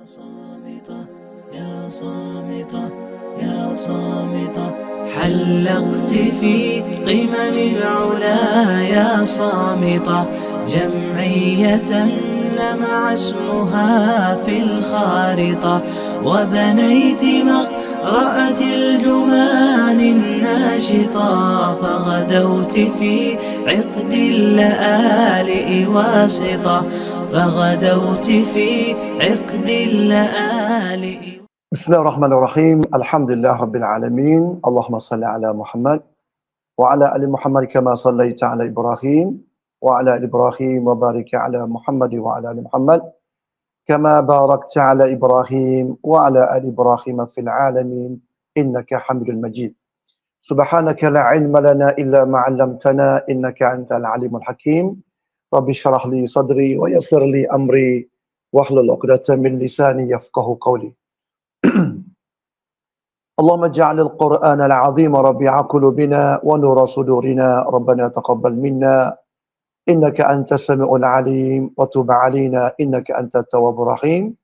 صامتة يا صامتة يا صامتة حلقت في قمم العلا يا صامتة جمعية لمع اسمها في الخارطة وبنيت مقرأة الجمان الناشطة فغدوت في عقد اللآلئ واسطة فغدوت في عقد اللآلئ. بسم الله الرحمن الرحيم. الحمد لله رب العالمين. اللهم صل على محمد وعلى آل محمد كما صليت على إبراهيم وعلى آل إبراهيم وبارك على محمد وعلى آل محمد كما باركت على إبراهيم وعلى آل إبراهيم في العالمين إنك حميد مجيد. سبحانك لا علم لنا إلا ما علمتنا إنك أنت العليم الحكيم. رب اشرح لي صدري ويسر لي أمري واحلل عقدة من لساني يفقهوا قولي. اللهم اجعل القرآن العظيم ربيع قلوبنا ونور صدورنا ربنا تقبل منا إنك أنت السميع العليم وتب علينا إنك أنت التواب الرحيم.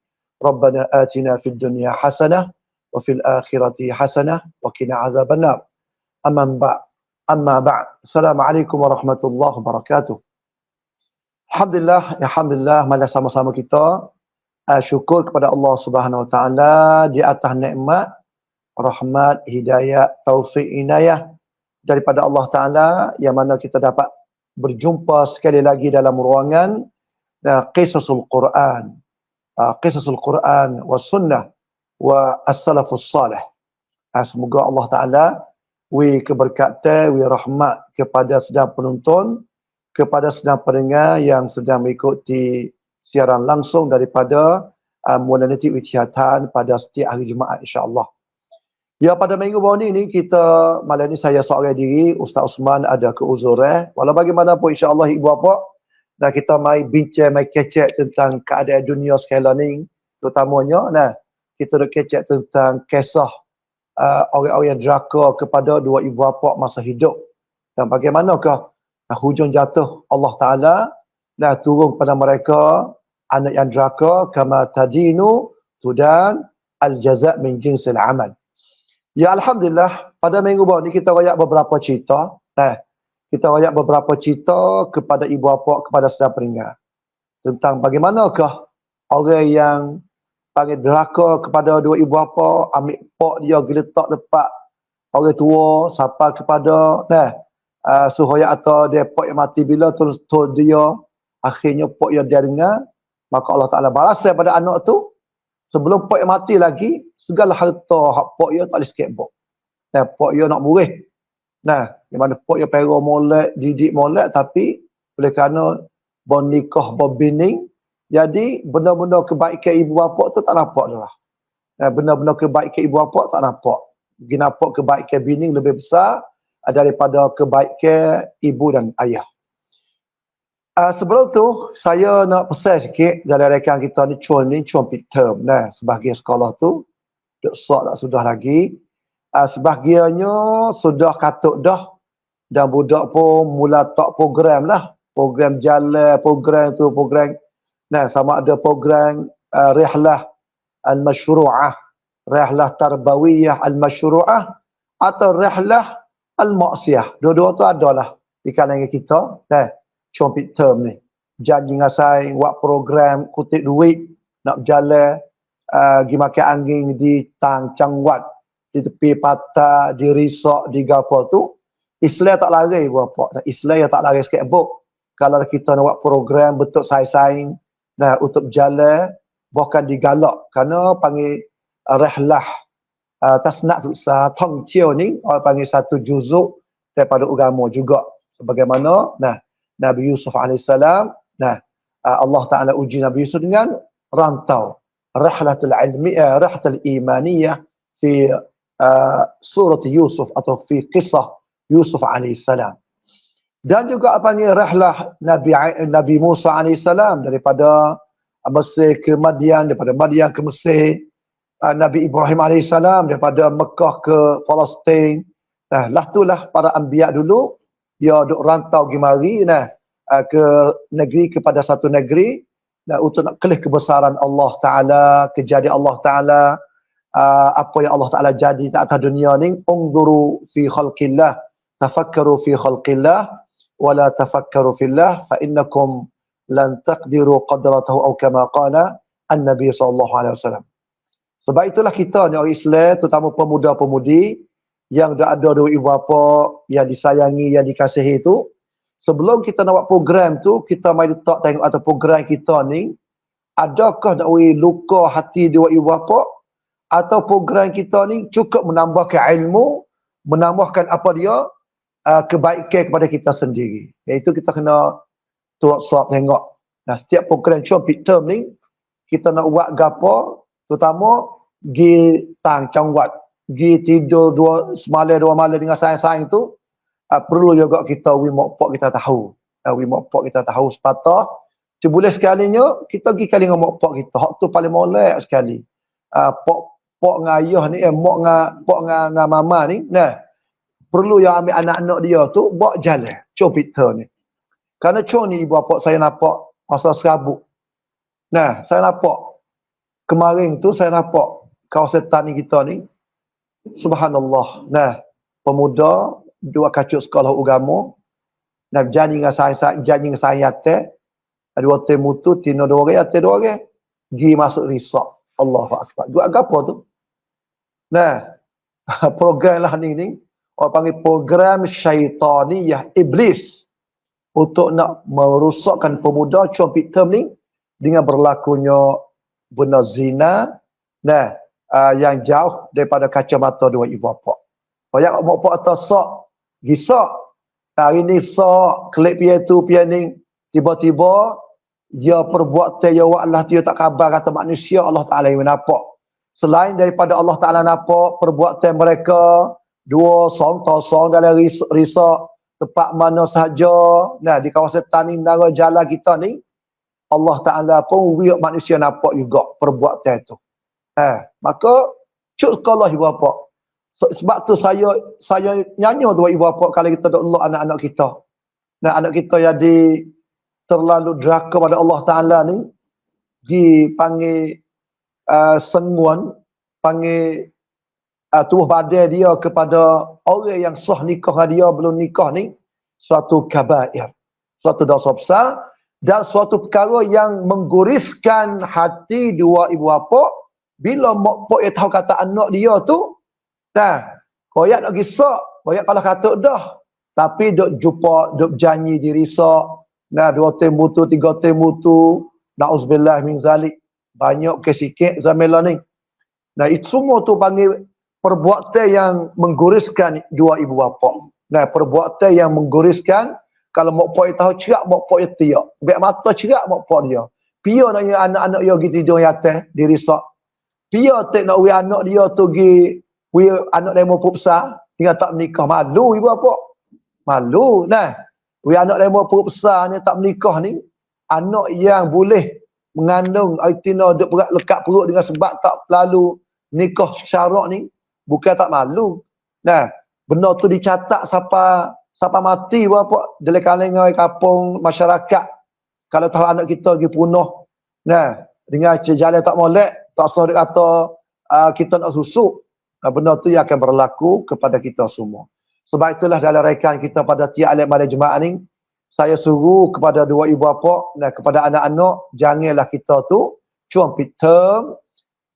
ربنا آتنا في الدنيا حسنة وفي الآخرة حسنة وقنا عذاب النار. أما بعد السلام عليكم ورحمة الله وبركاته. Alhamdulillah, malah sama-sama kita syukur kepada Allah Subhanahu Wa Taala di atas nikmat, rahmat, hidayah, taufik, inayah daripada Allah Taala yang mana kita dapat berjumpa sekali lagi dalam ruangan Qisasul Quran, Qisasul Quran wa Sunnah wa As-Salafus Salih. Semoga Allah Taala keberkatan, rahmat kepada sedang penonton, kepada sedang pendengar yang sedang mengikuti siaran langsung daripada Mulanati Withyatan pada setiap hari Jumaat insya-Allah. Ya, pada minggu baru ni kita malam ni saya seorang diri, Ustaz Osman ada keuzuran. Walau bagaimanapun insya-Allah ibu bapa dan kita mai bincang, mai kecek tentang keadaan dunia sekarang ni, terutamanya kita nak kecek tentang kisah orang-orang yang deraka kepada dua ibu bapa masa hidup dan bagaimanakah hujung jatuh Allah Ta'ala turun pada mereka anak yang deraka kama tadinu tudan al-jaza' min jinsil amal. Ya, Alhamdulillah, pada minggu baru ni kita rayak beberapa cerita. Kita rayak beberapa cerita kepada ibu bapa, kepada sedang pendengar tentang bagaimanakah orang yang panggil deraka kepada dua ibu bapa, ambil pak dia geletak tepat orang tua sampai kepada suhaya atau dia pak yang mati bila tu dia akhirnya pak yang dia dengar, maka Allah Ta'ala balas pada anak tu sebelum pak yang mati lagi segala harta hak pak dia tak boleh sikit bok. Pak dia nak murih. Di mana pak dia pera molek, didik molek, tapi oleh kerana bernikah berbining, jadi benda-benda kebaikan ibu bapa tu tak nampak dah. Benda-benda kebaikan ibu bapa tak nampak. Nampak kebaikan bining lebih besar daripada kebaikan ibu dan ayah. Sebelum tu saya nak pesan sikit dari rekan kita ni cun peak term sebahagian sekolah tu duk sok tak sudah lagi, sebahagiannya sudah katuk dah dan budak pun mula tak program jalan program tu program sama ada program rihlah al-masyru'ah, rihlah tarbawiyah al-masyru'ah atau rihlah al-maksiyah. Dua-dua tu adalah di kalangan kita compit term ni. Janji ngasai buat program kutip duit nak berjalan pergi makan angin di tang cangwat, di tepi patah, di resort, di gapo tu. Islam tak lari berapa. Islam yang tak lari sikit bok. Kalau kita nak buat program betul saing-saing untuk berjalan bahkan digalak kerana panggil rihlah tasnak susah tongciu ni orang panggil satu juzuk daripada agama juga sebagaimana Nabi Yusuf AS Allah Ta'ala uji Nabi Yusuf dengan rantau rihlatul ilmiyah, rihlatul imaniyah fi surat Yusuf atau fi kisah Yusuf AS. Dan juga panggil rihlah Nabi Musa AS daripada Mesir ke Madian, daripada Madian ke Mesir, Nabi Ibrahim AS daripada Mekah ke Palestin. Itulah para anbiya dulu dia duk rantau pergi mari ke negeri kepada satu negeri untuk nak kelih kebesaran Allah Ta'ala, kejadian Allah Ta'ala, apa yang Allah Ta'ala jadi di atas dunia ni. Unzuru fi khalqillah, tafakkaru fi khalqillah, wala tafakkaru fillah, fa innakum lan taqdiru qadratahu, atau kama qala an-nabi sallallahu alaihi wasallam. Sebab itulah kita ni orang Islam, terutama pemuda-pemudi yang dah ada dua ibu bapa yang disayangi, yang dikasihi itu, sebelum kita nak buat program tu, kita mari letak tengok atas program kita ni, adakah nak luka hati dua ibu bapa, atau program kita ni cukup menambahkan ilmu, menambahkan apa dia, kebaikan kepada kita sendiri. Iaitu kita kena tengok. Nah, setiap program cuma peak term ni, kita nak buat gapo, terutama gi tang cangwat, gi tidur dua malam dengan sayang-sayang tu, perlu juga kita mak kita tahu. Mak kita tahu sepatah. Sebulan sekalinya kita pergi kali dengan mak kita. Hak tu paling molek sekali. Pok dengan ayah ni, pok dengan mama ni, nah, perlu yang ambil anak-anak dia tu buat jalan. Cuma kita ni. Kerana cuma ni ibu bapa saya nampak masa serabut. Nah, saya nampak kemarin tu saya nampak kawasan tani kita ni, subhanallah. Nah, pemuda dua kacuk sekolah agama, nah janji dengan saya atas, dua temutu tino dua orang, atas dua orang, pergi masuk risak. Allahu akbar. Dua apa tu? Nah, program lah ni, orang panggil program syaitaniyah iblis untuk nak merosakkan pemuda cuma peak term ni dengan berlakunya benda zina, nah, yang jauh daripada kacamata dua ibu bapa. Banyak mak pak atas sok, gisak. Hari ni sok, klik pia tu, pia ni, tiba-tiba, dia perbuatan, ya Allah, dia tak khabar kata manusia, Allah Ta'ala yang nampak. Selain daripada Allah Ta'ala nampak, perbuatan mereka, dua song dalam risak, tempat mana sahaja, nah, di kawasan tani nara jalan kita ni, Allah Ta'ala pun manusia nampak juga perbuatan itu. Maka cuk sekolah ibu bapa. Sebab tu saya nyanyi dua ibu bapa kalau kita dok elok anak-anak kita. Nah, anak kita jadi terlalu deraka pada Allah Ta'ala ni, dipanggil senguan, panggil tubuh badan dia kepada orang yang sah nikah dia belum nikah ni, suatu kabair, suatu dosa besar, dan suatu perkara yang mengguriskan hati dua ibu bapa. Bila mak pak yang tahu kata anak dia tu, nah, koyak nak gisak, koyak kalau kata dah, tapi duk jumpa, duk janji dirisak, nah, dua temutu, tiga temutu, na'udzubillah min zalik, banyak kesikit zaman ni. Nah, itu semua tu panggil perbuatan yang mengguriskan dua ibu bapa. Nah, perbuatan yang mengguriskan, kalau mak pak tahu cerak, mak pak dia tiak. Biar mata cerak mak pak dia. Pia nak anak-anak dia pergi tidur yang atas, dirisak. Pia tak nak anak dia tu pergi, anak dia mau besar, tinggal tak menikah. Malu ibu bapa. Malu. Nah, anak dia mau besar ni tak menikah ni, anak yang boleh mengandung, artinya lekat perut dengan sebab tak lalu nikah syarak ni, bukan tak malu. Nah, benda tu dicatat siapa mati berapa dalam kalangan kampung masyarakat. Kalau tahu anak kita pergi punuh, nah, dengan jalan tak molek, tak usah dia kata kita nak susuk. Nah, benda tu yang akan berlaku kepada kita semua. Sebab itulah dalam rekan kita pada tiap alim pada jemaah ni, saya suruh kepada dua ibu bapa dan kepada anak-anak, janganlah kita tu cuma pitem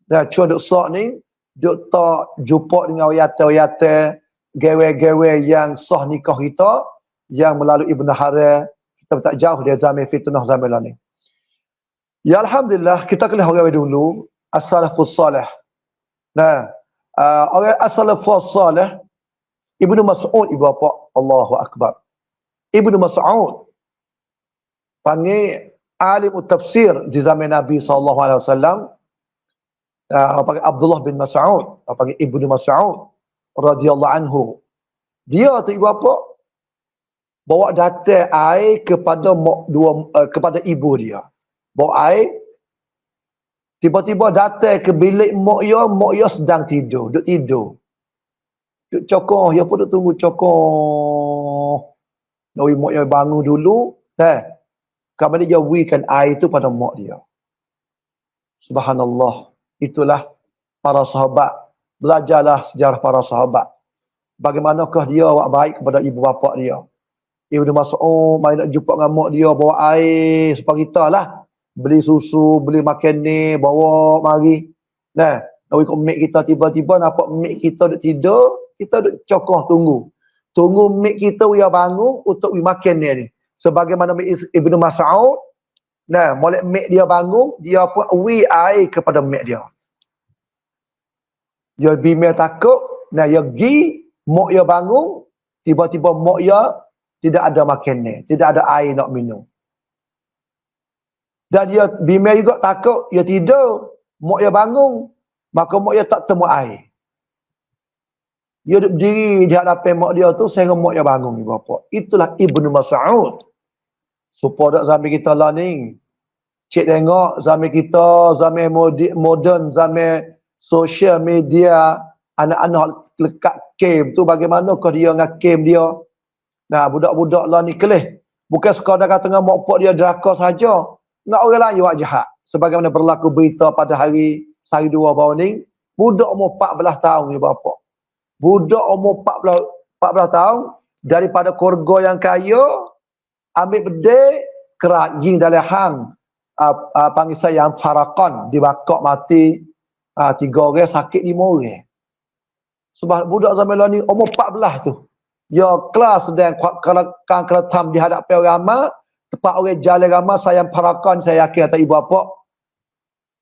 dan cuma duk sok ni, duk tak jumpa dengan oyata-oyata, gewe-gewe yang sah nikah kita, yang melalui ibnu haram, kita tak jauh dari zaman fitnah zaman ni. Ya alhamdulillah, kita kena orang dulu as-salafus salih. Nah, orang as-salafus salih, Ibnu Mas'ud ibu bapa, Allahu akbar. Ibnu Mas'ud panggil alim tafsir di zaman Nabi SAW. Panggil Abdullah bin Mas'ud, panggil Ibnu Mas'ud radhiyallahu anhu. Dia tu ibu bapa bawa datang air kepada kepada ibu dia. Bawa air, tiba-tiba datang ke bilik mak dia sedang tidur, duduk tidur. Duduk cokoh, dia pun duduk tunggu cokoh. Nawi mak dia bangun dulu, Kemudian dia wikan air itu pada mak dia. Subhanallah. Itulah para sahabat. Belajarlah sejarah para sahabat. Bagaimanakah dia awak baik kepada ibu bapa dia. Ibnu Mas'ud mai nak jumpa dengan mak dia, bawa air supaya kita lah. Beli susu, beli makan ni, bawa mari. Nah, nak ikut mak kita, tiba-tiba nampak mak kita duduk tidur, kita duduk cokoh tunggu. Tunggu mak kita dia bangun untuk makan ni. Sebagaimana Ibnu Mas'ud, nah, molek mak dia bangun, dia pun air kepada mak dia. Dia bimel takut, nah, dia pergi, mak dia bangun, tiba-tiba mak dia tidak ada makan ni, tidak ada air nak minum. Dan dia bimel juga takut, dia tidur, mak dia bangun, maka mak dia tak temu air. Dia duduk berdiri di hadapan mak dia tu sehingga mak dia bangun ni bapa. Itulah Ibnu Mas'ud. Supaya tak zaman kita lah ni. Cik tengok zaman kita, zaman moden, zaman social media, anak-anak lekat game tu bagaimanakah dia dengan game dia. Nah, budak-budak lah ni kelih. Bukan sekadar kata dengan mak pak dia drakor saja. Dengan orang lain juga jahat. Sebagaimana berlaku berita pada hari sehari dua baru ni, budak umur 14 tahun ni bapa. Budak umur 14 tahun daripada keluarga yang kaya ambil bedek kerat jing dalam hang panggil saya yang farakon dibakar mati 3 orang sakit 5 orang. Sebab budak zaman lah ni umur 14 tu. Dia kelas sedang keretam di hadapan orang ramai, tempat orang jalan ramai, saya farakon, saya yakin kata ibu bapa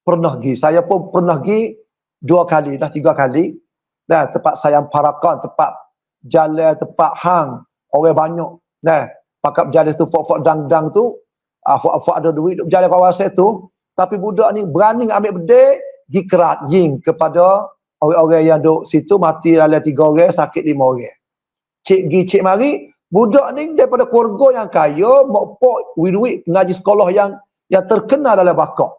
pernah pergi. Saya pun pernah pergi 2 kali, dah 3 kali. Nah, tempat sayang parakan, tempat jalan, tempat hang, orang banyak. Nah, pakap jalan tu, fok-fok dang-dang tu, fok-fok ada duit, jalan kawasan tu. Tapi budak ni berani ambil bedek, dikerat ying kepada orang-orang yang duduk situ, mati dalam 3 orang, sakit 5 orang. Cik gi, cik mari, budak ni daripada keluarga yang kaya, mokpok, duit, ngaji sekolah yang terkenal dalam bakar.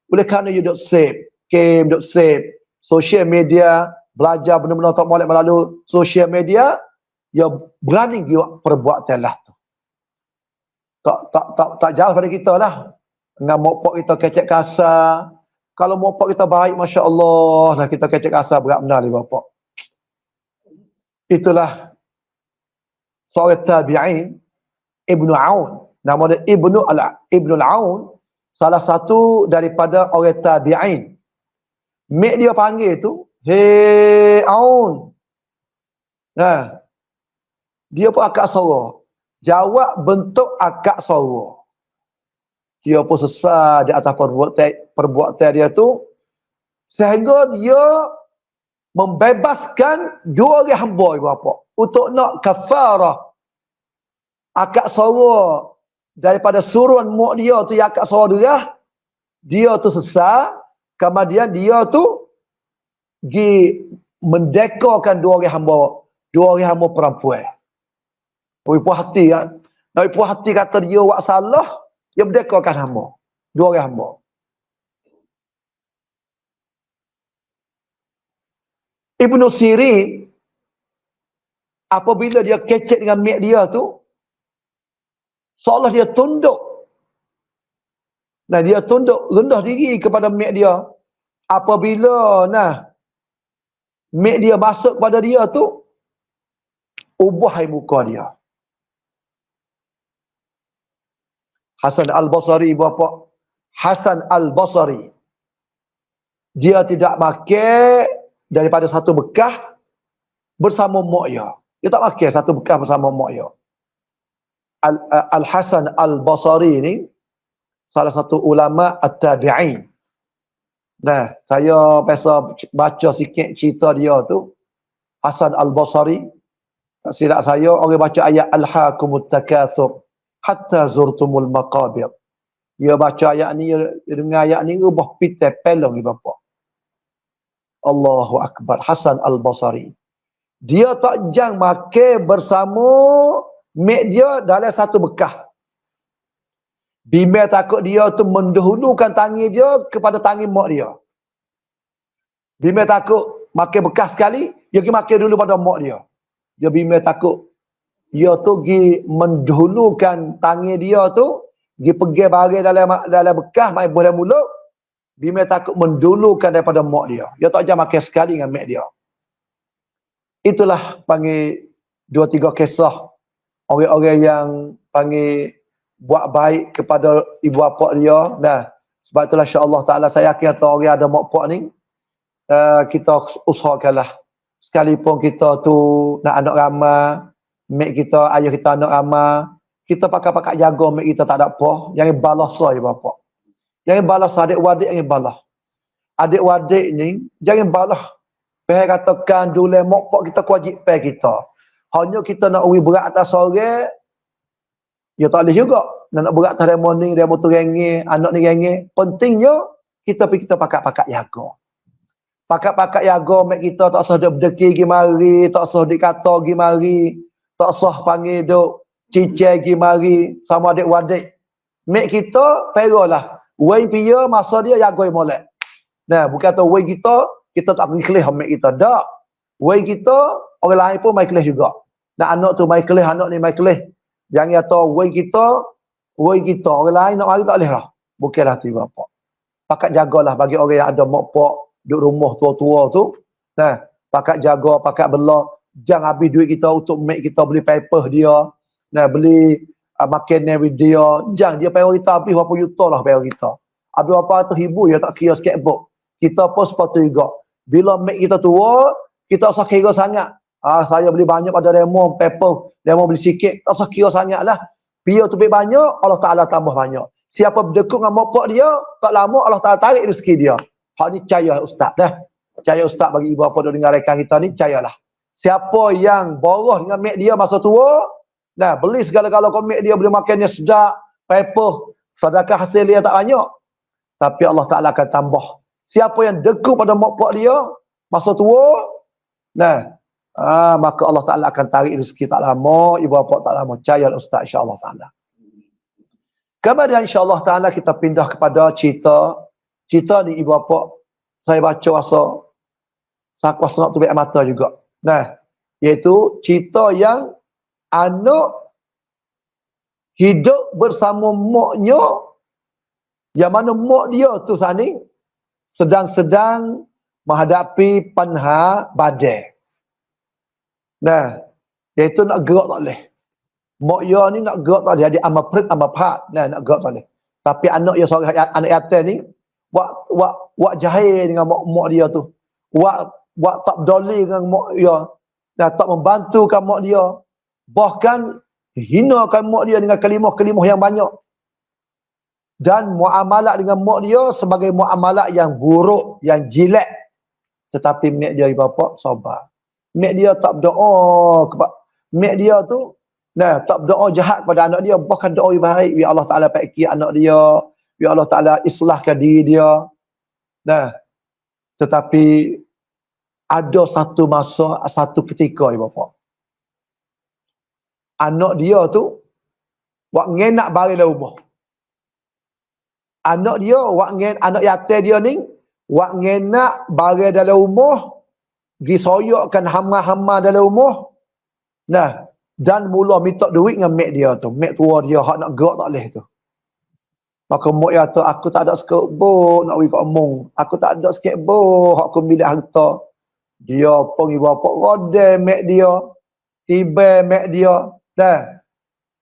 Oleh kerana dia duduk save, game, duduk save, social media, belajar benar-benar tak molek melalui sosial media, dia berani dia perbuatan lah tu. Tak jauh pada kita lah. Dengan mokpok kita kecek kasar. Kalau mokpok kita baik, Masya Allah, nah kita kecek kasar berat benar ni bapak. Itulah seorang tabi'in, Ibnu Aun. Nama dia Ibnu Aun, salah satu daripada orang tabi'in. Mek dia panggil tu, hei Aun. Nah, dia pun akak suara. Jawab bentuk akak suara. Dia pun sesat di atas perbuatan dia tu. Sehingga dia membebaskan 2 orang hamba ibu bapa. Untuk nak kafarah. Akak suara daripada suruhan mak dia tu yang akak suara dia tu sesat. Kemudian dia tu pergi mendekorkan 2 orang hamba perempuan. Oi puas hati kan. Oi puas hati kata dia buat salah, dia mendekorkan hamba. 2 orang hamba. Ibnu Sirin apabila dia kecek dengan mak dia tu, seolah dia tunduk. Nah, dia tunduk rendah diri kepada mak dia. Apabila mak dia masuk kepada dia tu, ubah muka dia. Hasan Al-Basri bapa, Hasan Al-Basri. Dia tidak makan daripada satu bekah bersama mak dia. Dia tak makan satu bekah bersama mak dia. Al-Hasan Al-Basri ni salah satu ulama at-tabi'in. Nah, saya biasa baca sikit cerita dia tu. Hasan Al-Basri, tak silap saya, orang baca ayat Alhaakumut Takatsur hatta zurtumul maqabir. Dia baca ayat ni, dengan ayat ni rubah pitai pelong ni bapa. Allahu Akbar. Hasan Al-Basri. Dia tak jang makan bersama mak dia dalam satu bekah. Bimbel takut dia tu mendahulukan tangan dia kepada tangan mak dia. Bimbel takut makan bekas sekali, dia pergi makan dulu pada mak dia. Dia bimbel takut dia tu pergi mendahulukan tangan dia tu Pergi pergi barang dalam bekas, mai boleh mulut. Bima takut mendulukan daripada mak dia. Dia tak jam makan sekali dengan mak dia. Itulah panggil 2-3 kisah orang-orang yang panggil buat baik kepada ibu bapa dia. Nah, sebab itulah insya-Allah taala saya yakin atau orang ada mak pak ni kita usahakanlah sekalipun kita tu nak anak ramai, mak kita, ayah kita anak ramai, kita pakai jaga mak kita tak ada apa, jangan balas saya bapa. Jangan balas adik-adik, jangan balas. Adik-adik ni jangan balas. Pergi katakan dulu mak pak kita kewajipan kita. Hanya kita nak uwi berat atas orang, ya tak boleh juga. Nak berat atas demo ni, demo tu rengi, anak ni rengi. Pentingnya kita pakai jaga. Pakai jaga mak kita tak usah duk berdeki gi mari, tak usah dikata gi mari, tak usah panggil duk cicai gi mari sama adik-adik. Mak kita perolah. Wei pia masa dia jaga molek. Nah, bukan tu wei kita tak ikhlas mak kita. Tak. Wei kita orang lain pun mai ikhlas juga. Nak anak tu mai ikhlas, anak ni mai ikhlas. Jangan kata wei kita, orang lain nak mari tak boleh lah. Bukanlah tu bapa. Pakat jagalah bagi orang yang ada mak pak duduk rumah tua-tua tu. Nah, pakat jaga, pakat bela. Jangan habis duit kita untuk mak kita beli paper dia. Nah, beli makanan dia. Jangan dia payah kita habis berapa juta lah payah kita. Habis berapa ratus ribu ya tak kira skateboard. Kita pun sepatu juga. Bila mak kita tua, kita usah kira sangat. Saya beli banyak pada demo paper, demo beli sikit, tak usah kira sangat lah. Dia tu beli banyak, Allah Ta'ala tambah banyak. Siapa berdekung dengan mak dia, tak lama Allah Ta'ala tarik rezeki dia. Hak ni percaya ustaz dah. Percaya ustaz bagi ibu bapa duk dengar rekan kita ni, percayalah. Siapa yang boros dengan mak dia masa tua, nah beli segala-gala kat mak dia, beli makannya sedap, paper, sedekah hasil dia tak banyak. Tapi Allah Ta'ala akan tambah. Siapa yang dekung pada mak pak dia masa tua, nah, maka Allah Ta'ala akan tarik rezeki tak lama, ibu bapa tak lama. Percaya ustaz insya-Allah Ta'ala. Kemudian insya-Allah Ta'ala kita pindah kepada cerita. Cerita ni ibu bapa saya baca rasa nak tubik mata juga. Nah, iaitu cerita yang anak hidup bersama maknya, yang mana mak dia tu sani sedang menghadapi panha badai. Nah, iaitu nak gerak tak boleh. Mak dia ni nak gerak tak boleh. Dia amapat. Nah, nak gerak tak boleh. Tapi anak dia seorang anak yatim ni wak jahil dengan mak dia tu. Wak tak peduli dengan mak dia. Nah, tak membantukan mak dia. Bahkan hinakan mak dia dengan kalimah-kalimah yang banyak. Dan muamalat dengan mak dia sebagai muamalat yang buruk, yang jelek. Tetapi mak dia ibu bapa sabar. Mak dia tak berdoa kepada mak dia tu, nah, tak berdoa jahat kepada anak dia, bahkan doa yang baik, ya Allah Ta'ala perbaiki anak dia, ya Allah Ta'ala islahkan diri dia. Nah, tetapi ada satu masa, satu ketika ibu bapa, anak dia tu wak ngenak barang dalam rumah. Anak dia, anak yatim dia ni, wak ngenak barang dalam rumah, disoyokkan hama-hama dalam rumah. Nah, dan mula minta duit dengan mak dia tu. Mak tua dia, hak nak gerak tak boleh tu. Maka mak dia tu, aku tak ada skateboard nak pergi kat omong. Aku tak ada skateboard, hak aku bilik harta. Dia pun ibu bapa rodai mak dia. Tiba mak dia. Nah,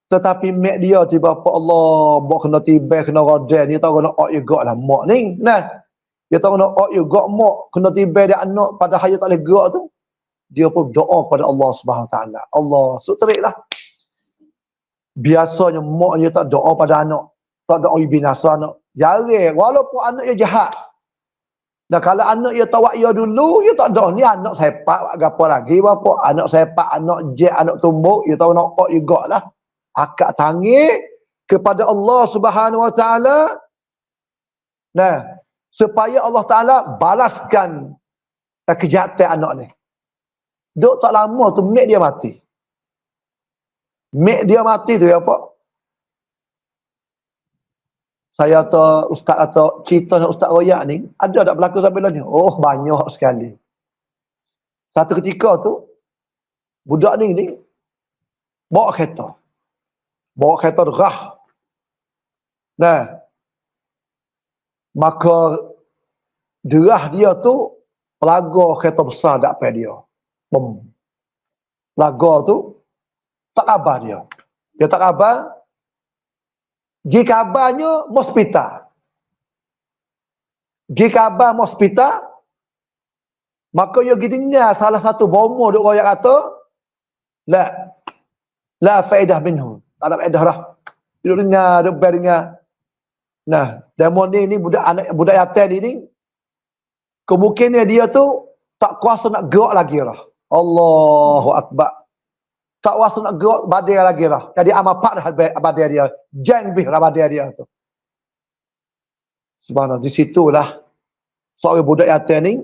tetapi mak dia tiba apa Allah, buat kena tiba, kena rodai. Dia tahu kena juga lah mak ni. Nah, dia tahu kena juga mak, kena tiba dia anak pada hayat tak boleh gerak tu. Dia pun doa kepada Allah Subhanahu Taala. Allah, sutriklah. Biasanya mak dia tak doa pada anak, tak doa binasa anak. Jarang, walaupun anak dia jahat. Dan kalau anak dia tawak dia dulu, dia tak doa. Ni anak sepak, apa lagi bapa? Anak sepak, anak jet, anak tumbuk, dia tahu nak jugalah. Akak tangi kepada Allah Subhanahu Wa Taala. Nah, supaya Allah Taala balaskan kejahatan anak ni. Duk tak lama tu mak dia mati. Mak dia mati tu ya apa? Saya atau ustaz atau cerita ustaz royak ni ada tak berlaku sampai lah ni? Oh, banyak sekali. Satu ketika tu budak ni bawa kereta. Bawa kereta derah. Nah, maka derah dia tu pelaga kereta besar dak pai dia. Bom. Pelaga tu tak khabar dia. Dia tak khabar. Gi kabarnya hospital. Gi kabar hospital. Maka dia gi dengar salah satu bomo duk royak kata, la faedah minhu. Tak ada faedah dah. Duk dengar. Nah, demon ni budak yatim ni kemungkinan dia tu tak kuasa nak gerak lagi lah. Allahu Akbar. Tak kuasa nak gerak badan lagi lah. Jadi amapak dah badan dia. Jang bih lah badan dia tu. Subhanallah. Di situlah seorang budak yatim ni,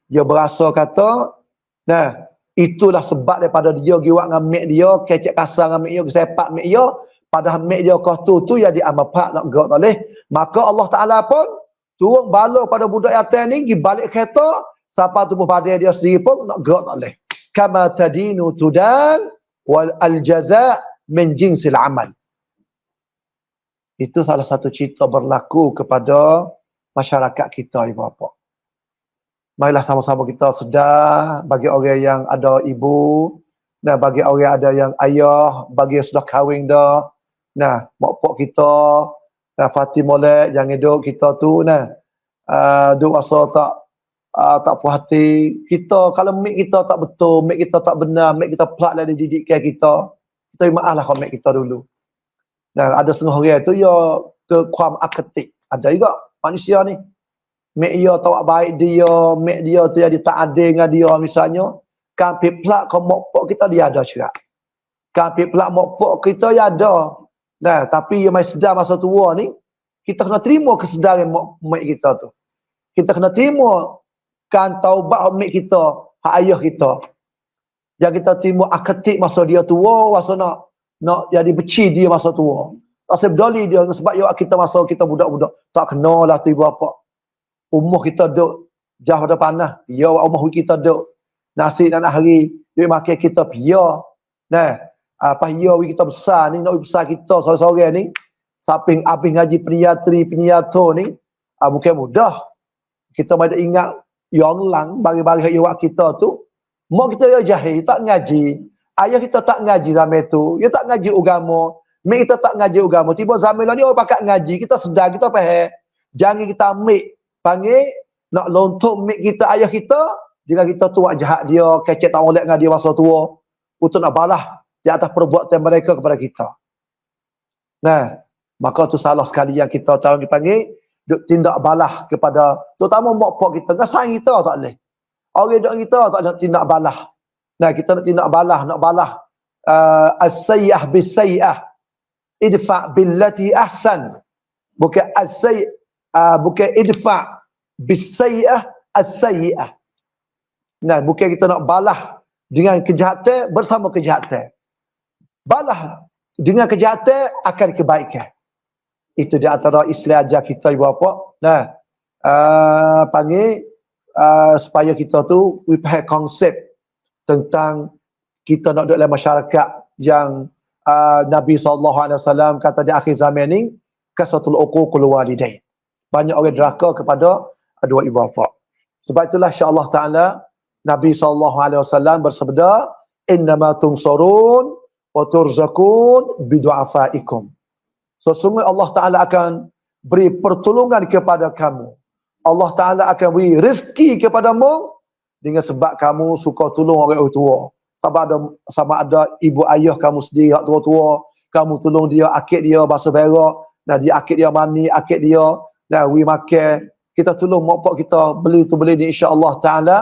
dia berasa kata, nah, itulah sebab daripada dia giwak dengan mek dia, kecek kasar dengan mek dia, kesepak mek dia, padahal mek dia kau tu ya di amapak nak gerak tak boleh. Maka Allah Ta'ala pun turun bala pada budak yatim ni, pergi balik kereta, sampai tubuh badan dia sendiri pun nak gerak tak boleh. Kama tadinu tudan wal aljaza min jinsil amal. Itu salah satu cerita berlaku kepada masyarakat kita, ibu bapa. Marilah sama-sama kita sedar bagi orang yang ada ibu, nah bagi orang ada yang ayah, bagi yang sudah kahwin dah, nah mak pak kita, nah Fatimah molek yang hidup kita tu, nah duk rasa tak puas hati kita. Kalau mek kita tak betul, mek kita tak benar, mek kita pelak dari didikan kita maaflah kalau mek kita dulu. Nah ada setengah orang tu ya ke kuam aketik, ada juga manusia ni. Mek dia tawak baik dia, mek dia tu jadi tak adil dengan dia misalnya. Kan pelak kau mak pak kita dia ada cerak. Kan pelak mak pak kita ya ada. Nah, tapi yang masih sedar masa tua ni, kita kena terima kesedaran mak kita tu. Kita kena terima kan taubat mak kita, hak ayah kita. Jangan kita terima aketik masa dia tua, masa nak jadi beci dia masa tua. Tak sebdali dia sebab ya kita masa kita budak-budak. Tak kenalah tu ibu bapa. Umur kita duk jauh pada panah. Ya umur kita duk nasi dan hari duit makan kita pia. Nah, apa ya kita besar ni nak besar kita sore-sore ni. Saping habis ngaji penyato ni bukan mudah. Kita masih ingat yang lang bagi-bagi awak kita tu. Mak kita ya jahil, tak ngaji. Ayah kita tak ngaji zaman tu. Dia tak ngaji agama. Mak kita tak ngaji agama. Tiba zaman ni orang pakat ngaji. Kita sedar, kita faham. Jangan kita ambil panggil nak lontok mek kita ayah kita, jika kita tu buat jahat dia, kecek tak molek dengan dia masa tua, untuk nak balas di atas perbuatan mereka kepada kita. Nah, maka tu salah sekali yang kita tahu dipanggil tindak balas kepada terutama mak pak kita, ngasang kita tak boleh. Orang dak kita tak nak tindak balas. Nah, kita nak tindak balas, nak balas as-sayyi'ah bis-sayyi'ah. Idfa' billati ahsan. Bukan bukan idfa' bis-sayyi'ah as-sayyi'ah. Nah, bukan kita nak balas dengan kejahatan bersama kejahatan. Balas dengan kejahatan akan kebaikan. Itu di antara Islam ajar kita ibu bapa. Nah, panggil supaya kita tu faham konsep tentang kita nak duduk dalam masyarakat yang Nabi SAW kata di akhir zaman ni kasatul uququl walidain. Banyak orang deraka kepada dua ibu bapa. Sebab itulah insya-Allah taala Nabi SAW bersabda, "Innama tunsarun wa turzakun bidu'afaikum." Sesungguhnya Allah Taala akan beri pertolongan kepada kamu. Allah Taala akan beri rezeki kepadamu dengan sebab kamu suka tolong orang tua. Sama ada ibu ayah kamu sendiri yang tua-tua, kamu tolong dia, akid dia basuh berak, nah dia akid dia mandi, akid dia, nah we makan, kita tolong mak pak kita beli tu beli ni insya-Allah taala.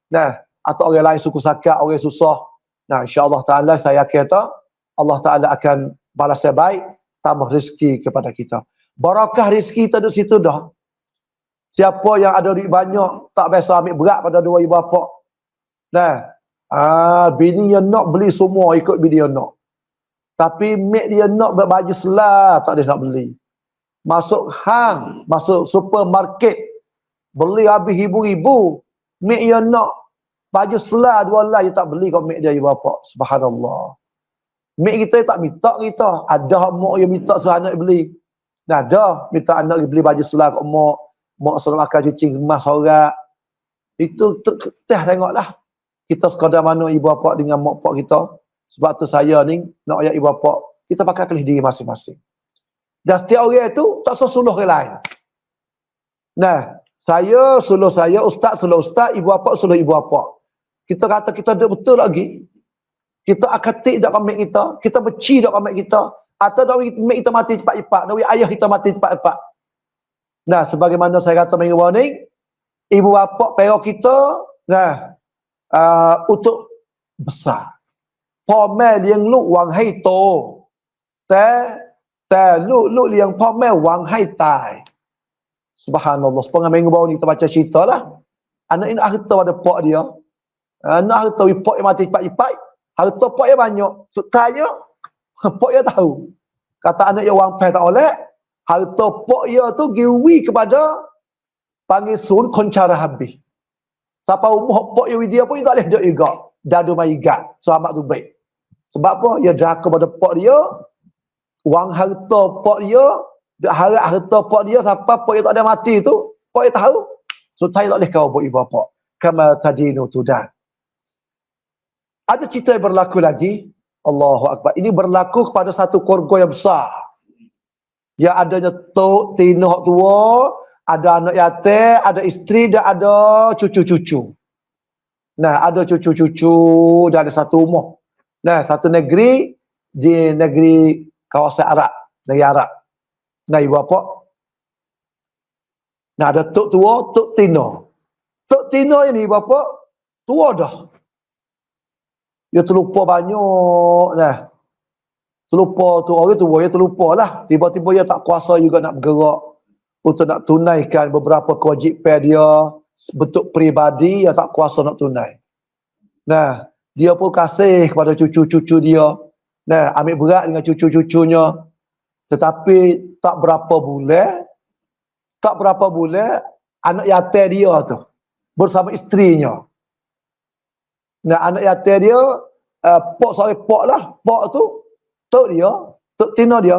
Nah, atau orang lain suku sakat, orang susah. Nah, insya-Allah taala saya kata Allah Taala akan balas yang baik, tambah rezeki kepada kita. Barakah rezeki kita di situ dah. Siapa yang ada duit banyak tak biasa ambil berat pada dua ibu bapa. Nah, bini yang nak beli semua ikut bini yang nak. Tapi mak dia nak baju selah tak dia nak beli. Masuk hang, masuk supermarket, beli habis ribu-ribu. Mak dia nak baju selah dua lah dia tak beli kau mak dia ibu bapa. Subhanallah. Mak kita tak minta kita. Ada mak yang minta suruh anak beli. Nah, dah minta anak pergi beli baju seluar kat mak suruh makan cuci emas orang. Itu teh tengoklah. Kita sekadar mana ibu bapa dengan mak pak kita. Sebab tu saya ni nak ayat ibu bapa, kita pakai kelih diri masing-masing. Dan setiap orang itu tak suluh orang lain. Nah, saya suluh saya, ustaz suluh ustaz, ibu bapa suluh ibu bapa. Kita kata kita ada betul lagi. Kita akatik dak komik kita benci dak komik kita, atau dak mek kita mati cepat-cepat, dak ayah kita mati cepat-cepat. Nah, sebagaimana saya kata minggu ni, ibu bapa perok kita, nah, untuk besar.พ่อแม่เลี้ยงลูกหวังให้โตแต่ลูกเลี้ยงพ่อแม่หวังให้ตาย Subhanallah. Sepengah minggu baru ni kita baca cerita lah. Anak ini harta pada pak dia. Anak harta pak yang mati cepat-cepat. Harta pak yang banyak. Sukanya pak yang tahu. Kata anak yang wang pai tak oleh. Harta pak dia tu giwi kepada panggil sun koncara habis. Siapa umur pak yang dia pun tak boleh duduk juga. Dadu maigat. Selamat tu baik. Sebab apa? Dia dah kepada pak dia. Wang harta pak dia. Dia harap harta pak dia. Siapa pak dia tak ada mati tu. Pak dia tahu. So, saya tak boleh kau buat ibu bapa. Kama tadinu tudan. Ada cerita yang berlaku lagi. Allahu Akbar. Ini berlaku kepada satu keluarga yang besar. Yang adanya tok, tino tua, ada anak yatim, ada isteri dan ada cucu-cucu. Nah, ada cucu-cucu dan ada satu rumah. Nah, satu negeri di negeri kawasan Arab, negeri Arab. Nah, ibu bapa. Nah, ada tok tua, tok tino. Tok tino ini ibu bapa tua dah. Dia terlupa banyak. Nah, terlupa tu orang tua, dia terlupa lah. Tiba-tiba dia tak kuasa juga nak bergerak untuk nak tunaikan beberapa kewajipan dia bentuk peribadi yang tak kuasa nak tunai. Nah, dia pun kasih kepada cucu-cucu dia. Nah, ambil berat dengan cucu-cucunya. Tetapi tak berapa bulan, anak yatim dia tu bersama isterinya. Nah, anak yatim dia, pak lah. Pak tu, tok dia, tok tino dia.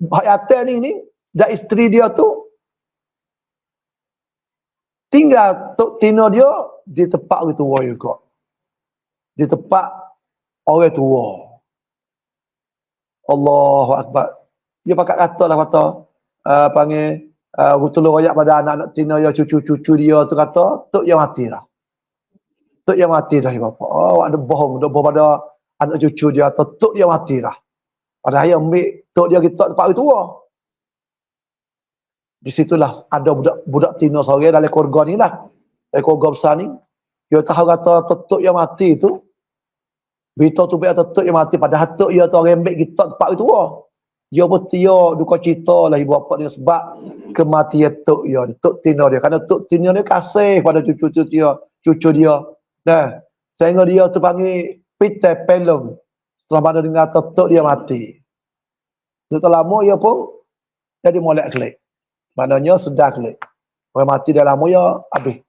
Hak yatim ni, dan isteri dia tu, tinggal tok tino dia di tempat orang tua juga. Di tempat orang tua. Allahu Akbar. Dia pakat kata lah, panggil, tolong royak pada anak-anak tino dia, cucu-cucu dia tu kata, tok yang mati lah. Tok yang mati dah, bapa. Oh, ada bohong pada anak cucu dia, atau tok dia mati dah. Padahal yang ambil tok dia kita tempat orang tua. Di situlah ada budak tino seorang dalam keluarga ni lah. Dalam keluarga besar ni. Dia tahu kata tok yang mati tu. Berita tu biar tok yang mati. Padahal tok dia tu orang ambil kita tempat orang tua. Dia pun dia duka cita lah ibu bapa dia sebab kematian tok dia. Tok tino dia. Kerana tok tino dia kasih pada cucu dia. Nah, sehingga dia tu panggil Peter Pelong. Setelah mana dengar tok dia mati. Setelah lama dia pun jadi molek kelik. Maknanya sedar kelik. Orang mati dah lama ya habis.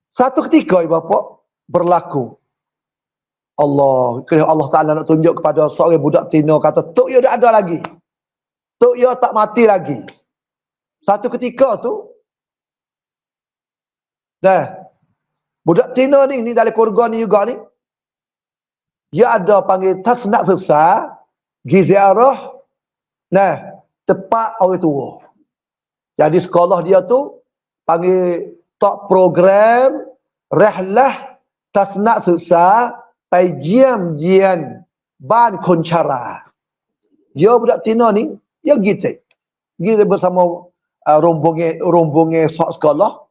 Satu ketika ibu bapa berlaku. Allah Ta'ala nak tunjuk kepada seorang budak tino kata tok dia dah ada lagi. Tok dia tak mati lagi. Satu ketika tu dah budak tino ni dalam keluarga ni juga ni dia ada panggil tasnak sesar giziarah tempat orang tua. Jadi sekolah dia tu panggil top program rehlah tasnak sesar pai jian ban koncara. Dia budak tino ni dia gitu. Dia bersama rombongan sekolah.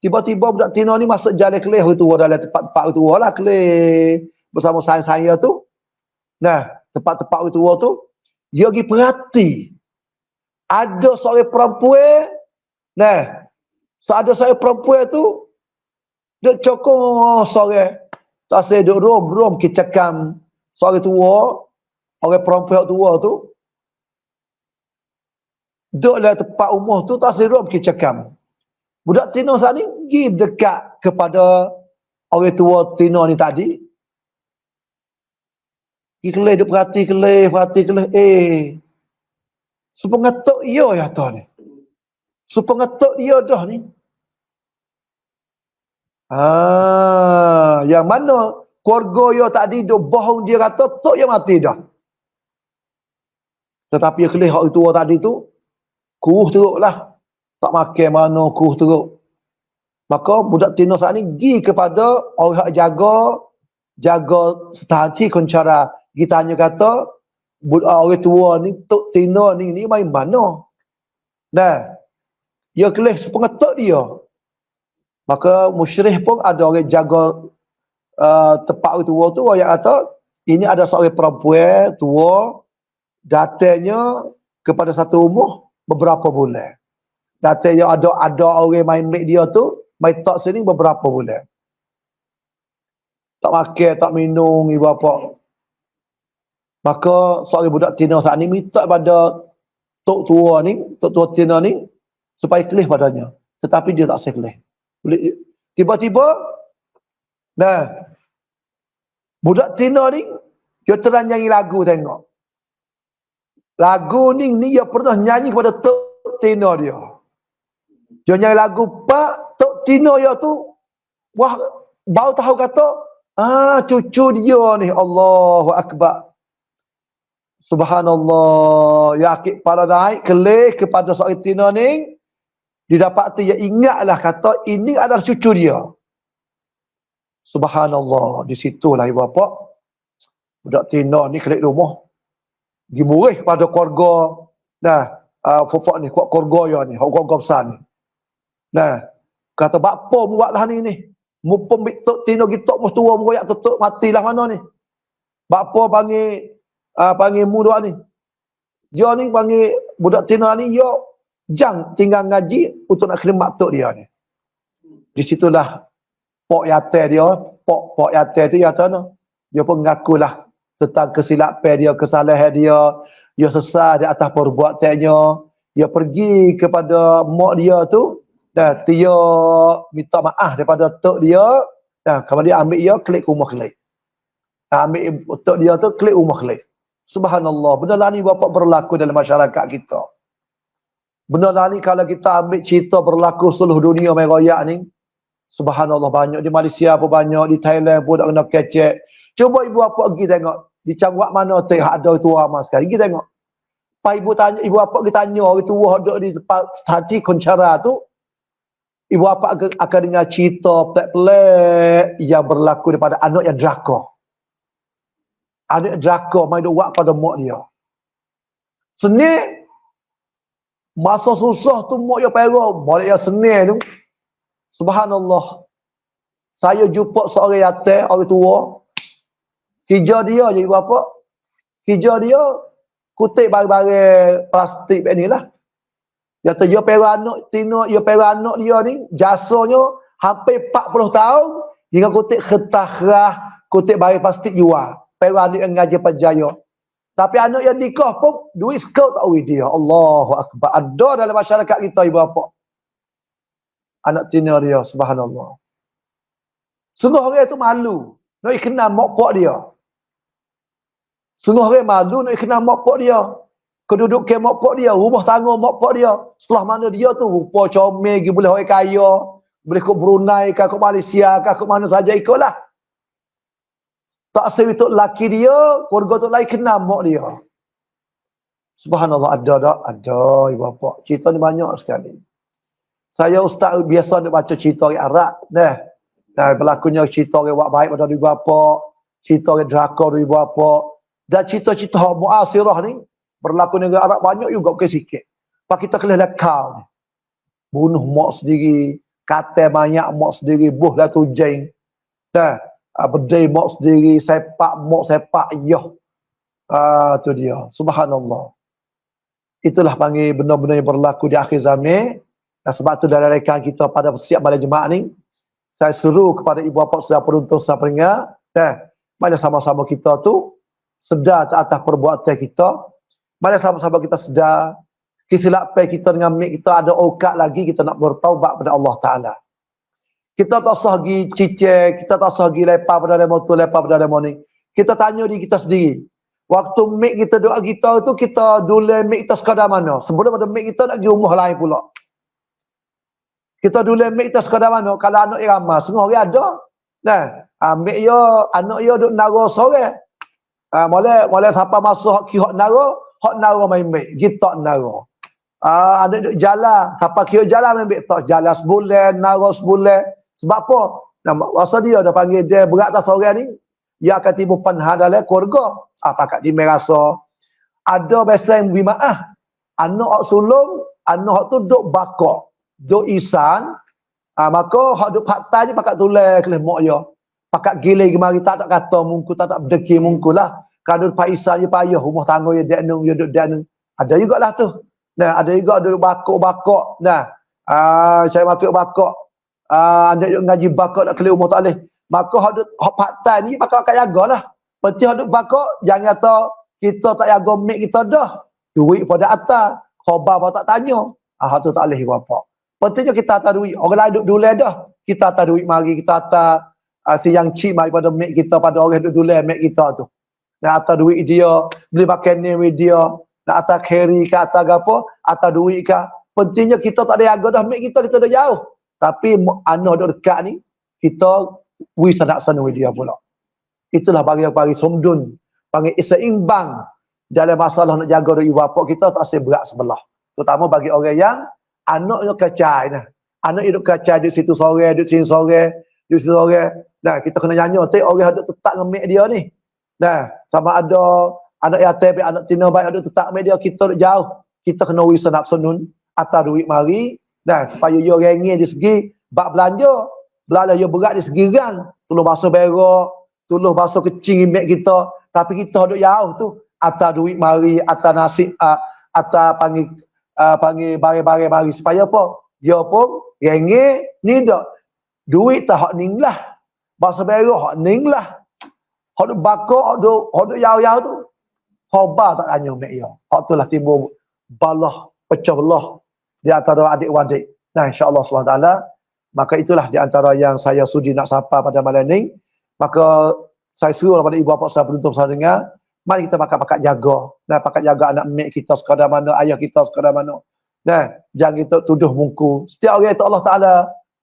Tiba-tiba budak tino ni masuk jalan kelih itu dalam tempat-tempat itu lah kelih bersama saya tu. Nah, tempat-tempat itu tu dia pergi perhati. Ada seorang perempuan. Nah, ada seorang perempuan tu dia cokong seorang tak saya duk rom kecakam seorang tua, orang perempuan tua tu duduk dalam tempat umur tu tak saya rom kecakam. Budak tino saat ni pergi dekat kepada orang tua tino ni tadi. Pergi kelih, dia perhati kelih. Sepengetuk dia ya tuh ni. Sepengetuk dia dah ni. Yang mana keluarga dia tadi dia bohong dia kata tok dia mati dah. Tetapi kelih hak tua tadi tu kuruh teruklah. Tak makan mana kuruh teruk. Maka budak tino saat ni pergi kepada orang jaga setahati kon cara kita tanya kata orang tua ni tok tino ni main mana. Nah, dia kelih sepengetuk dia. Maka musyrih pun ada orang jaga tempat orang tua tu, orang kata ini ada seorang perempuan tua datangnya kepada satu rumah beberapa bulan. Datangnya ada orang main mek dia tu, main tak sini beberapa bulan. Tak makan, tak minum, ibu bapa. Maka seorang budak Tino saat ni minta pada tok tua Tino ni supaya kelih padanya. Tetapi dia tak sekelih. Tiba-tiba, nah, budak Tino ni dia terang nyanyi lagu tengok. Lagu ni dia pernah nyanyi kepada tok Tino dia. Dia nyanyi lagu Pak tok Tino dia tu, wah, baru tahu kata, cucu dia ni, Allahu Akbar. Subhanallah. Yakin pada naik kelih kepada seorang Tino ni, didapati dia ingatlah kata ini adalah cucu dia. Subhanallah. Di situlah ibu bapa budak Tino ni kelih rumah. Dimurih kepada keluarga. Nah, fofok ni, keluarga dia ni, keluarga besar ni. Nah, kata bakpo buatlah ni. Mumpung tok Tino kita mus tua meroyak tutup matilah mana ni. Bakpo panggil muda ni. Dia ni panggil budak Tino ni dia jang tinggal ngaji untuk nak khidmat tok dia ni. Di situlah pok yate dia, pok yate tu ya tahu. Dia pun mengakulah tentang kesilapan dia, kesalahan dia sesat di atas perbuatannya. Dia pergi kepada mak dia tu dan dia minta maaf daripada tok dia. Dan kemudian ambil dia klik rumah klik. Ambil tok dia tu klik rumah klik. Subhanallah. Benda lah ni bapak berlaku dalam masyarakat kita. Benda lah ni kalau kita ambil cerita berlaku seluruh dunia main royak ni. Subhanallah, banyak di Malaysia pun banyak, di Thailand pun dah kena kecek. Cuba ibu bapa pergi tengok di cangwak mana tu ada itu ramai sekali. Pergi tengok. Pak ibu bapa pergi tanya orang tua duduk di tempat hati koncara tu. Ibu bapa akan dengar cerita pelik-pelik yang berlaku daripada anak yang drakor. Anak drakor main buat pada mak dia. Senil masa susah tu mak dia perah, balik yang senil tu. Subhanallah. Saya jumpa seorang yatim, orang tua. Kerja dia je ibu bapa. Kerja dia kutip barang-barang plastik ni lah. Dia tu dia perah anak Tino, dia perah anak dia ni jasanya hampir 40 tahun dengan kutip kertas kerah, kutip barang plastik jual. Perah anak yang ngaji pejaya. Tapi anak yang nikah pun duit sekau tak uwi dia. Allahu Akbar. Ada dalam masyarakat kita ibu bapa. Anak Tino dia, subhanallah. Sungguh orang tu malu nak kenal mak pak dia. Sungguh orang malu nak kenal mak pak dia. Kedudukan mak pak dia, rumah tangga mak pak dia. Setelah mana dia tu rupa comel, boleh orang kaya, boleh ke Brunei, ke Malaysia, ke mana saja ikutlah. Tak sewi tu laki dia, keluarga tu lain kenal mak dia. Subhanallah, ada tak? Ada ibu bapa. Cerita ni banyak sekali. Saya ustaz biasa nak baca cerita orang Arab. Nah, berlakunya cerita orang buat baik pada ibu bapa, cerita orang drakor ibu bapa. Dan cerita-cerita muasirah ni berlaku negara Arab banyak juga bukan sikit. Pak kita kena lekau ni. Bunuh mak sendiri, kata banyak mak sendiri, buh lah tu jeng. Nah, berdai mak sendiri, sepak yah. Tu dia. Subhanallah. Itulah panggil benda-benda yang berlaku di akhir zaman. Dan sebab tu dalam rekan kita pada siap balik jemaah ni, saya suruh kepada ibu bapa sedar penonton sedar pendengar, mari sama-sama kita tu sedar atas perbuatan kita. Mari sama-sama kita sedar kesilapan kita dengan mek kita ada okat lagi kita nak bertaubat pada Allah Taala. Kita tak usah pergi cicek, kita tak usah pergi lepas pada demo tu, lepas pada demo ni. Kita tanya diri kita sendiri. Waktu mic kita doa kita tu, kita dulai mic kita sekadar mana? Sebelum ada mic kita nak pergi rumah lain pula. Kita dulai mic kita sekadar mana? Kalau anak yang ramai, setengah orang ada. Nah, mic yo, anak yo duk naro sore. Boleh siapa masuk hak naro main mic. Kita naro. Ada duk jalan, siapa kira jalan main mic tak jalan sebulan, naro sebulan. Sebab apa? Nah, masa dia dah panggil dia berat tak sore ni, ia akan timbul panha dalam keluarga. Apakah dia merasa ada biasa yang beri maaf. Anak hak sulung, anak hak tu duk bakok, duk isan, maka hak duk fakta je pakat tulis kelih mak dia. Pakat gilai kemari tak kata mungku, tak berdeki mungku lah. Kalau duk pak isan je payah, rumah tangga dia deknung, dia duk deknung. Ada jugalah tu. Nah, ada juga duk bakok-bakok. Nah, saya makuk bakok. Anda ngaji bakok nak kelih rumah tak boleh. Maka hak fakta ni pakat jagalah. Penting hak bakok, jangan kata kita tak jaga mic kita dah. Duit pada atas, khabar pun tak tanya. Hak tu tak boleh berapa. Pentingnya kita atas duit. Orang lain duduk dulai dah. Kita atas duit mari, kita atas si yang cheap mari pada mic kita, pada orang duduk dulai mic kita tu. Nak atas duit dia, beli pakai name dia, nak atas carry ke, atas apa, atas duit ke. Pentingnya kita tak ada jaga dah mic kita dah jauh. Tapi anak duduk dekat ni, kita wis nak sana dia pula. Itulah bagi somdun, panggil seimbang dalam masalah nak jaga ibu bapa kita tak asyik berat sebelah. Terutama bagi orang yang anak dia kacai nah. Anak hidup kacai di situ sore, di sini sore, di situ sore. Nah, kita kena nyanyi orang hidup tetap ngemik dia ni. Nah, sama ada anak yatim, anak tina baik hidup tetap ngemik dia, kita jauh. Kita kena wis nak sunun atas duit mari. Nah, supaya dia rengih di segi bab belanja. Belanja dia berat di segi rang. Tolong basuh berak, tolong basuh kecing imek kita, tapi kita duduk jauh tu atas duit mari, atas nasib, atas panggil bare-bare mari supaya apa? Dia pun rengeh ni dak. Duit tak hak ning lah. Basuh berak hak ning lah. Hak duk bakok, hak duk jauh-jauh tu. Khabar tak tanya mek dia. Hak tu lah timbul balah, pecah belah di antara adik-adik. Nah, insya-Allah SWT, maka itulah di antara yang saya sudi nak sapa pada malam ni. Maka saya suruh kepada ibu bapa saya penonton saya dengar, mari kita pakat jaga. Nah, pakat jaga anak mek kita sekadar mana, ayah kita sekadar mana. Nah, jangan kita tuduh mungku. Setiap orang itu Allah Taala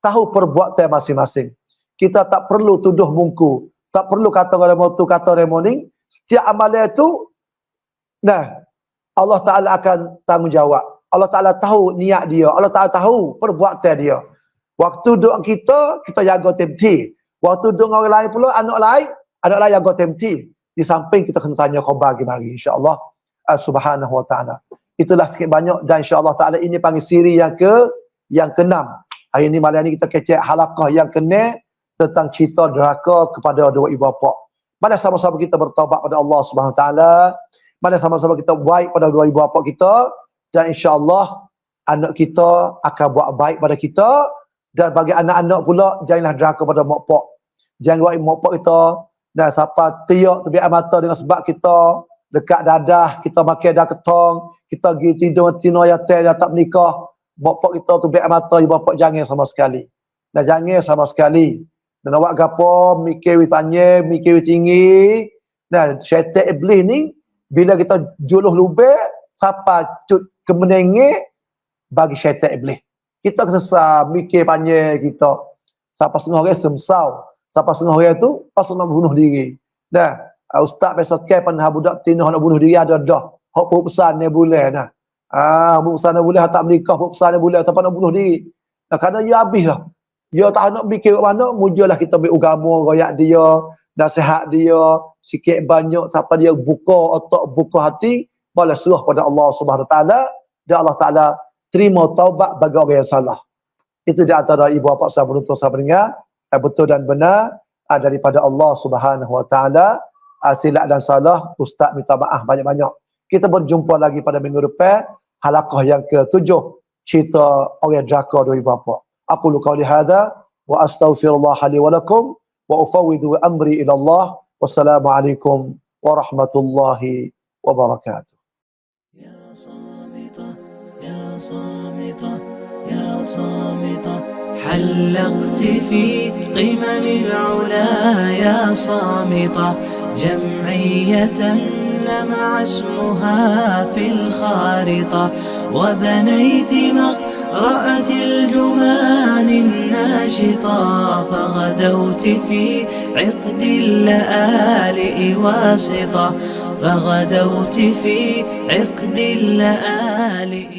tahu perbuatan masing-masing. Kita tak perlu tuduh mungku, tak perlu kata remo tu, kata remo ni. Setiap amalan itu, nah, Allah Taala akan tanggungjawab. Allah Taala tahu niat dia, Allah Taala tahu perbuatan dia. Waktu doa kita jaga temti. Waktu doa orang lain pula, anak lain jaga temti. Di samping kita kena tanya khabar gimana, insya-Allah subhanahu wa ta'ala. Itulah sikit banyak, dan insya-Allah ta'ala ini panggil siri yang ke-6. Hari ini malam ni kita kecek halaqah yang ke-6 tentang cerita deraka kepada dua ibu bapa. Mari sama-sama kita bertaubat pada Allah Subhanahu wa taala. Mari sama-sama kita baik pada dua ibu bapa kita, dan insya-Allah anak kita akan buat baik pada kita. Dan bagi anak-anak pula, janganlah deraka pada mak pak. Jangan buat mak pak kita dan siapa tiak tebiak mata dengan sebab kita dekat dadah, kita makan dah ketong, kita pergi tidur tino yatim yang tak menikah. Mak pak kita tebiak mata, ibu bapa jangan sama sekali. Dan jangan sama sekali. Dan awak gapo mikir panjang, mikir tinggi. Dan syaitan iblis ni bila kita juluh lubek, siapa cut kemenenge bagi syaitan iblis. Kita kesesat, mikir panjang kita. Siapa setengah orang semsau. Siapa setengah orang tu pasal nak bunuh diri. Dah, ustaz biasa ke pernah budak tino nak bunuh diri ada dah. Hak pesan ni boleh nah. Pesan ni boleh tak menikah, pesan ni boleh tak nak bunuh diri. Nah, kerana dia habislah. Dia tak nak fikir kat mana, mujalah kita beragama, royak dia, nasihat dia, sikit banyak siapa dia buka otak, buka hati, balas serah pada Allah Subhanahu Wa Taala, dan Allah Taala terima taubat bagi orang yang salah. Itu di antara ibu bapa saya beruntung saya mendengar betul dan benar daripada Allah Subhanahu Wa Taala. Silap dan salah, ustaz minta maaf banyak-banyak. Kita berjumpa lagi pada minggu depan, halaqah yang ke-7, cerita orang deraka dua ibu bapa. Aku qauli hadza wa astaghfirullah li wa lakum wa ufawwidu amri ila Allah. Wassalamualaikum warahmatullahi wabarakatuh. يا صامتة يا صامتة يا صامتة حلقت في قمم العلا يا صامتة جمعية لمع اسمها في الخارطة، وبنيت مقرأة الجمان الناشطة، فغدوت في عقد اللآلئ واسطة، فغدوت في عقد اللآلئ